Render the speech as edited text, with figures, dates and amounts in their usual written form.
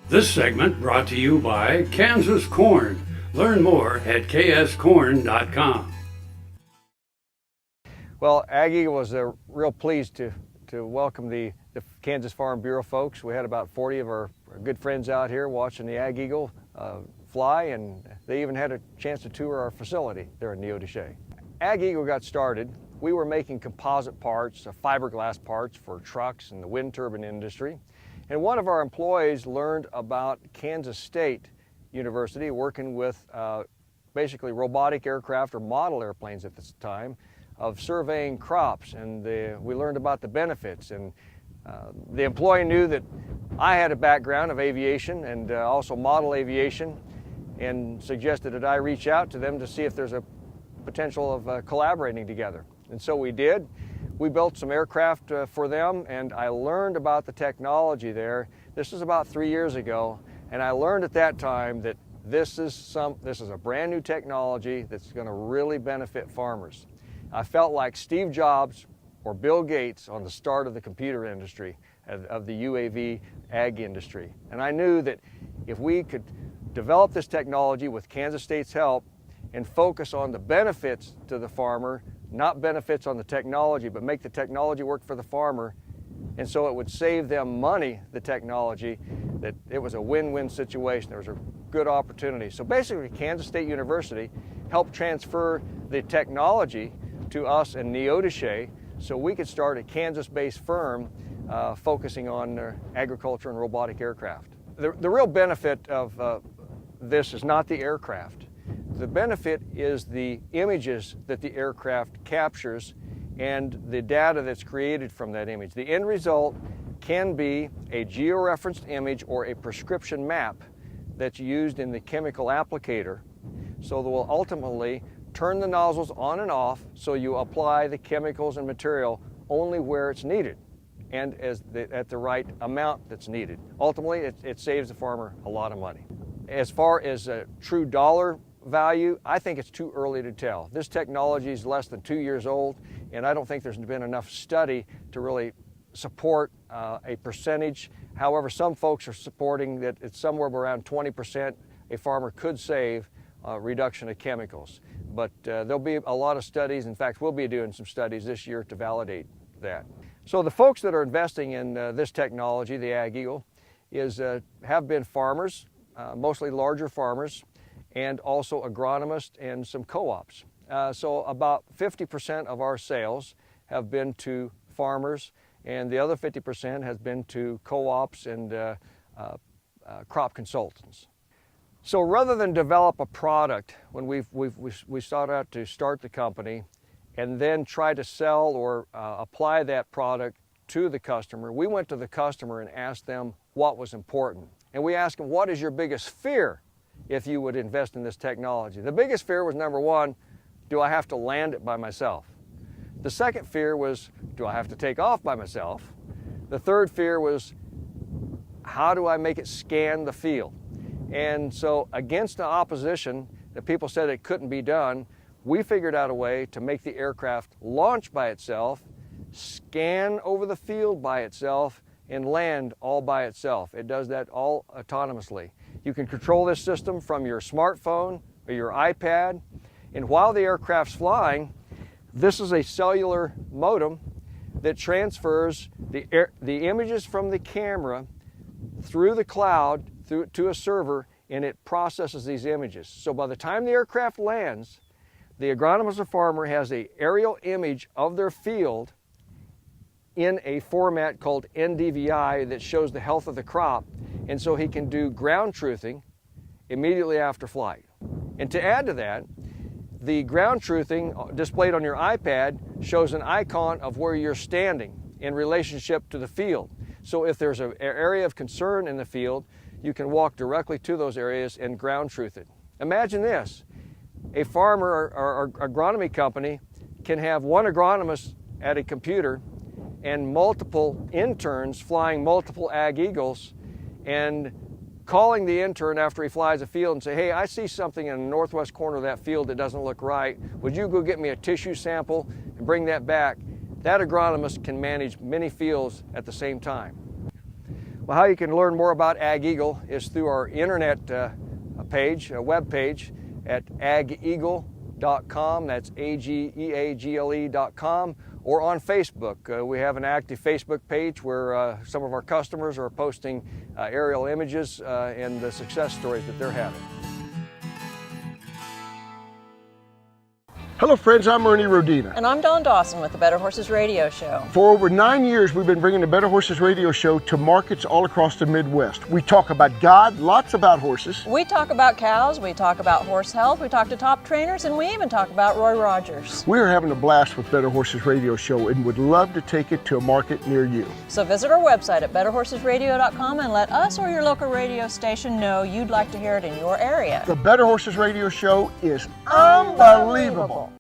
This segment brought to you by Kansas Corn. Learn more at kscorn.com. Well, AgEagle was real pleased to welcome the Kansas Farm Bureau folks. We had about 40 of our good friends out here watching the AgEagle fly, and they even had a chance to tour our facility there in Neodesha. AgEagle got started. We were making composite parts, fiberglass parts for trucks and the wind turbine industry. And one of our employees learned about Kansas State University working with basically robotic aircraft or model airplanes at this time of surveying crops, and we learned about the benefits. And the employee knew that I had a background of aviation and also model aviation, and suggested that I reach out to them to see if there's a potential of collaborating together. And so we did. We built some aircraft for them, and I learned about the technology there. This was about 3 years ago, and I learned at that time that this is a brand new technology that's going to really benefit farmers. I felt like Steve Jobs or Bill Gates on the start of the computer industry, of the UAV ag industry. And I knew that if we could develop this technology with Kansas State's help and focus on the benefits to the farmer, not benefits on the technology, but make the technology work for the farmer, and so it would save them money, the technology, that it was a win-win situation. There was a good opportunity. So basically, Kansas State University helped transfer the technology to us in Neodesha so we could start a Kansas-based firm focusing on agriculture and robotic aircraft. The real benefit of this is not the aircraft. The benefit is the images that the aircraft captures and the data that's created from that image. The end result can be a georeferenced image or a prescription map that's used in the chemical applicator, so that will ultimately turn the nozzles on and off so you apply the chemicals and material only where it's needed and at the right amount that's needed. Ultimately, it saves the farmer a lot of money. As far as a true dollar value, I think it's too early to tell. This technology is less than 2 years old, and I don't think there's been enough study to really support a percentage. However, some folks are supporting that it's somewhere around 20% a farmer could save reduction of chemicals. But there'll be a lot of studies. In fact, we'll be doing some studies this year to validate that. So the folks that are investing in this technology, the AgEagle, have been farmers, mostly larger farmers, and also agronomists and some co-ops. So about 50% of our sales have been to farmers, and the other 50% has been to co-ops and crop consultants. So rather than develop a product when we sought out to start the company and then try to sell or apply that product to the customer, we went to the customer and asked them what was important. And we asked them, what is your biggest fear if you would invest in this technology? The biggest fear was, number one, do I have to land it by myself? The second fear was, do I have to take off by myself? The third fear was, how do I make it scan the field? And so against the opposition that people said it couldn't be done, we figured out a way to make the aircraft launch by itself, scan over the field by itself, and land all by itself. It does that all autonomously. You can control this system from your smartphone or your iPad, and while the aircraft's flying, this is a cellular modem that transfers the images from the camera through the cloud to a server, and it processes these images. So by the time the aircraft lands, the agronomist or farmer has an aerial image of their field in a format called NDVI that shows the health of the crop, and so he can do ground truthing immediately after flight. And to add to that, the ground truthing displayed on your iPad shows an icon of where you're standing in relationship to the field. So if there's an area of concern in the field, you can walk directly to those areas and ground truth it. Imagine this: a farmer or agronomy company can have one agronomist at a computer and multiple interns flying multiple AgEagles and calling the intern after he flies a field and say, hey, I see something in the northwest corner of that field that doesn't look right. Would you go get me a tissue sample and bring that back? That agronomist can manage many fields at the same time. Well, how you can learn more about AgEagle is through our internet page, web page at AgEagle.com. That's AGEAGLE.com, or on Facebook. We have an active Facebook page where some of our customers are posting aerial images and the success stories that they're having. Hello friends, I'm Ernie Rodina. And I'm Dawn Dawson with the Better Horses Radio Show. For over 9 years, we've been bringing the Better Horses Radio Show to markets all across the Midwest. We talk about God, lots about horses. We talk about cows, we talk about horse health, we talk to top trainers, and we even talk about Roy Rogers. We're having a blast with Better Horses Radio Show and would love to take it to a market near you. So visit our website at betterhorsesradio.com and let us or your local radio station know you'd like to hear it in your area. The Better Horses Radio Show is unbelievable.